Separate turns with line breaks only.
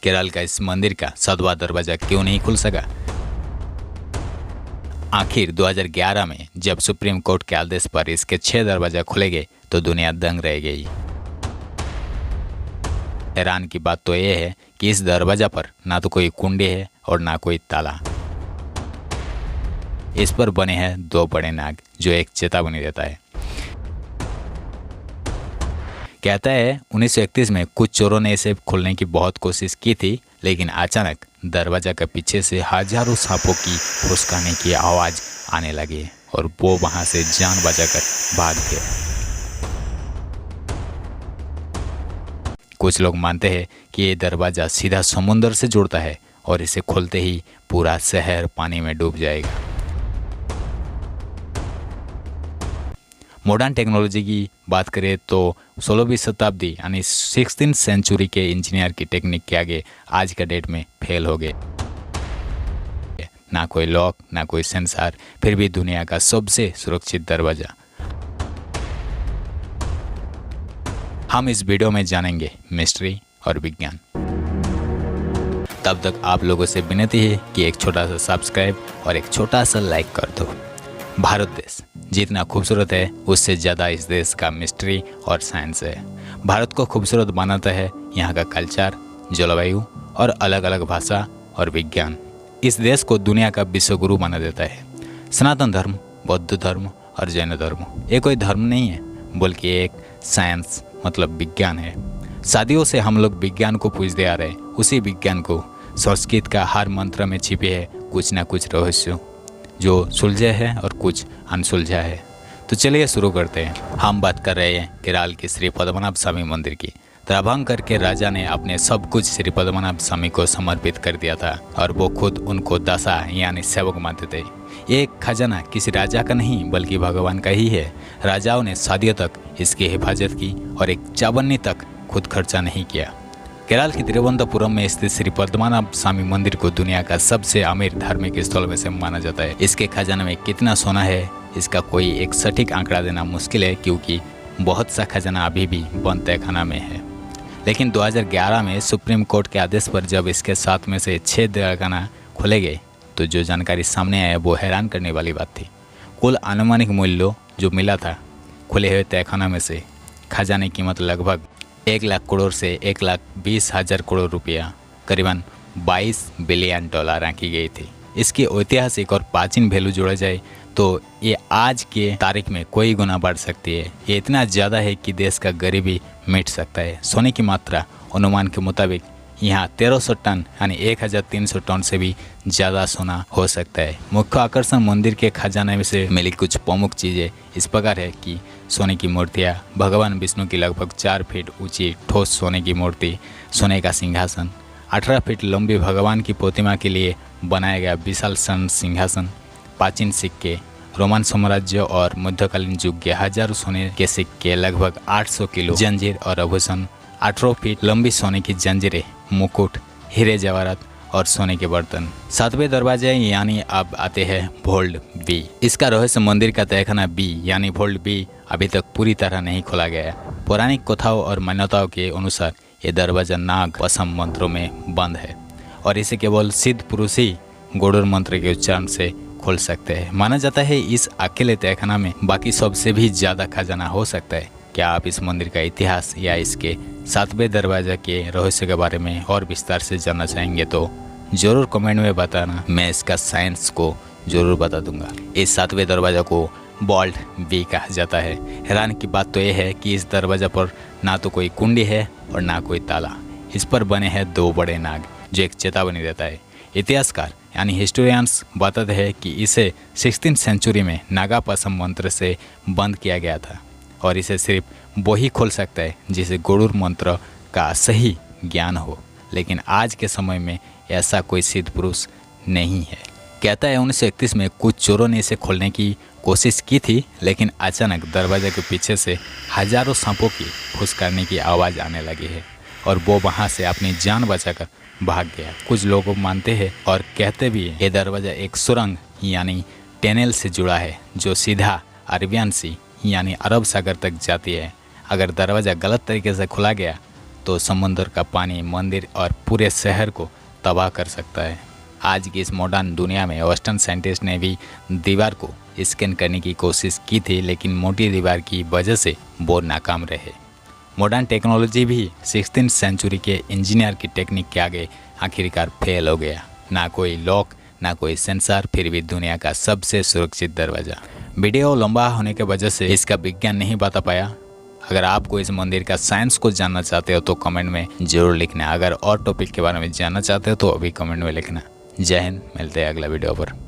केरल का इस मंदिर का 7वां दरवाजा क्यों नहीं खुल सका? आखिर 2011 में जब सुप्रीम कोर्ट के आदेश पर इसके 6 दरवाजा खुले गए तो दुनिया दंग रह गई। हैरान की बात तो यह है कि इस दरवाजा पर ना तो कोई कुंडी है और ना कोई ताला। इस पर बने हैं 2 बड़े नाग जो एक चेतावनी देता है। कहता है 1931 में कुछ चोरों ने इसे खोलने की बहुत कोशिश की थी, लेकिन अचानक दरवाजा के पीछे से हजारों सांपों की फुसकाने की आवाज आने लगी और वो वहां से जान बचाकर भाग गए। कुछ लोग मानते हैं कि ये दरवाजा सीधा समुद्र से जुड़ता है और इसे खोलते ही पूरा शहर पानी में डूब जाएगा। मॉडर्न टेक्नोलॉजी की बात करें तो 16वीं शताब्दी यानी 16th सेंचुरी के इंजीनियर की टेक्निक के आगे आज का डेट में फेल हो गए। ना कोई लॉक, ना कोई सेंसर, फिर भी दुनिया का सबसे सुरक्षित दरवाजा। हम इस वीडियो में जानेंगे मिस्ट्री और विज्ञान। तब तक आप लोगों से विनती है कि एक छोटा सा सब्सक्राइब और एक छोटा सा लाइक कर दो। भारत देश जितना खूबसूरत है उससे ज़्यादा इस देश का मिस्ट्री और साइंस है। भारत को खूबसूरत बनाता है यहाँ का कल्चर, जलवायु और अलग अलग भाषा और विज्ञान। इस देश को दुनिया का विश्वगुरु माना देता है। सनातन धर्म, बौद्ध धर्म और जैन धर्म ये कोई धर्म नहीं है, बल्कि एक साइंस मतलब विज्ञान है। सदियों से हम लोग विज्ञान को पूजते आ रहे हैं। उसी विज्ञान को संस्कृत का हर मंत्र में छिपे है कुछ ना कुछ रहस्य जो सुलझे है और कुछ अनसुलझा है। तो चलिए शुरू करते हैं। हम बात कर रहे हैं केरल के श्री पद्मनाभ स्वामी मंदिर की। त्राभंकर के राजा ने अपने सब कुछ श्री पद्मनाभ स्वामी को समर्पित कर दिया था और वो खुद उनको दासा यानी सेवक मानते थे। ये खजाना किसी राजा का नहीं बल्कि भगवान का ही है। राजाओं ने सदियों तक इसकी हिफाजत की और एक चावन्नी तक खुद खर्चा नहीं किया। केरल के तिरुवनंतपुरम में स्थित श्री पद्मनाभ स्वामी मंदिर को दुनिया का सबसे अमीर धार्मिक स्थल में से माना जाता है। इसके खजाने में कितना सोना है इसका कोई एक सटीक आंकड़ा देना मुश्किल है, क्योंकि बहुत सा खजाना अभी भी बंद तहखाना में है। लेकिन 2011 में सुप्रीम कोर्ट के आदेश पर जब इसके 7 में से 6 तहखाना खोले गए तो जो जानकारी सामने आया वो हैरान करने वाली बात थी। कुल अनुमानिक मूल्य जो मिला था खुले हुए तहखाना में से खजाने की कीमत लगभग 1 लाख करोड़ से 1,20,000 करोड़ रुपया, करीबन $22 बिलियन आंकी गई थी। इसकी ऐतिहासिक और प्राचीन वैल्यू जोड़ा जाए तो ये आज के तारीख में कई गुना बढ़ सकती है। ये इतना ज़्यादा है कि देश का गरीबी मिट सकता है। सोने की मात्रा अनुमान के मुताबिक यहाँ 1300 टन यानी 1300 टन से भी ज़्यादा सोना हो सकता है। मुख्य आकर्षण मंदिर के खजाने में से मिली कुछ प्रमुख चीज़ें इस प्रकार है कि सोने की मूर्तियाँ, भगवान विष्णु की लगभग 4 फीट ऊंची ठोस सोने की मूर्ति, सोने का सिंहासन, 18 फीट लंबी भगवान की प्रतिमा के लिए बनाया गया विशाल स्वर्ण सिंहासन, प्राचीन सिक्के, रोमन साम्राज्य और मध्यकालीन युग के हजारों सोने के सिक्के, लगभग 800 किलो जंजीर और आभूषण, 18 फीट लंबी सोने की जंजीरें, मुकुट, हीरे जवाहरात और सोने के बर्तन। 7वें दरवाजे यानी अब आते हैं वोल्ट बी। इसका रहस्य मंदिर का तहखाना बी यानी वोल्ट बी अभी तक पूरी तरह नहीं खोला गया है। पौराणिक कथाओं और मान्यताओं के अनुसार ये दरवाजा नाग वसम मंत्रों में बंद है और इसे केवल सिद्ध पुरुष ही गरुड़ मंत्र के उच्चारण से खोल सकते हैं। माना जाता है इस अकेले तहखाना में बाकी सबसे भी ज्यादा खजाना हो सकता है। क्या आप इस मंदिर का इतिहास या इसके 7वें दरवाजे के रहस्य के बारे में और विस्तार से जानना चाहेंगे तो जरूर कमेंट में बताना, मैं इसका साइंस को जरूर बता दूंगा। इस 7वें दरवाजा को वोल्ट बी कहा जाता है। हैरान की बात तो यह है कि इस दरवाजा पर ना तो कोई कुंडी है और ना कोई ताला। इस पर बने हैं 2 बड़े नाग जो एक चेतावनी देता है। इतिहासकार यानी हिस्टोरियंस बताते हैं कि इसे 16th सेंचुरी में नागापसम मंत्र से बंद किया गया था और इसे सिर्फ वही खोल सकता है जिसे गरुड़ मंत्र का सही ज्ञान हो। लेकिन आज के समय में ऐसा कोई सिद्ध पुरुष नहीं है। कहता है 1931 में कुछ चोरों ने इसे खोलने की कोशिश की थी, लेकिन अचानक दरवाजे के पीछे से हजारों सांपों की फुसकारने की आवाज़ आने लगी है और वो वहाँ से अपनी जान बचाकर भाग गया। कुछ लोग मानते हैं और कहते भी हैं ये दरवाज़ा एक सुरंग यानी टनल से जुड़ा है जो सीधा अरेबियन सी यानी अरब सागर तक जाती है। अगर दरवाज़ा गलत तरीके से खुला गया तो समुद्र का पानी मंदिर और पूरे शहर को तबाह कर सकता है। आज की इस मॉडर्न दुनिया में वेस्टर्न साइंटिस्ट ने भी दीवार को स्कैन करने की कोशिश की थी, लेकिन मोटी दीवार की वजह से वो नाकाम रहे। मॉडर्न टेक्नोलॉजी भी 16th सेंचुरी के इंजीनियर की टेक्निक के आगे आखिरकार फेल हो गया। ना कोई लॉक, ना कोई सेंसर, फिर भी दुनिया का सबसे सुरक्षित दरवाज़ा। वीडियो लंबा होने की वजह से इसका विज्ञान नहीं बता पाया। अगर आपको इस मंदिर का साइंस को जानना चाहते हो तो कमेंट में ज़रूर लिखना। अगर और टॉपिक के बारे में जानना चाहते हो तो अभी कमेंट में लिखना। जय हिंद, मिलते हैं अगला वीडियो पर।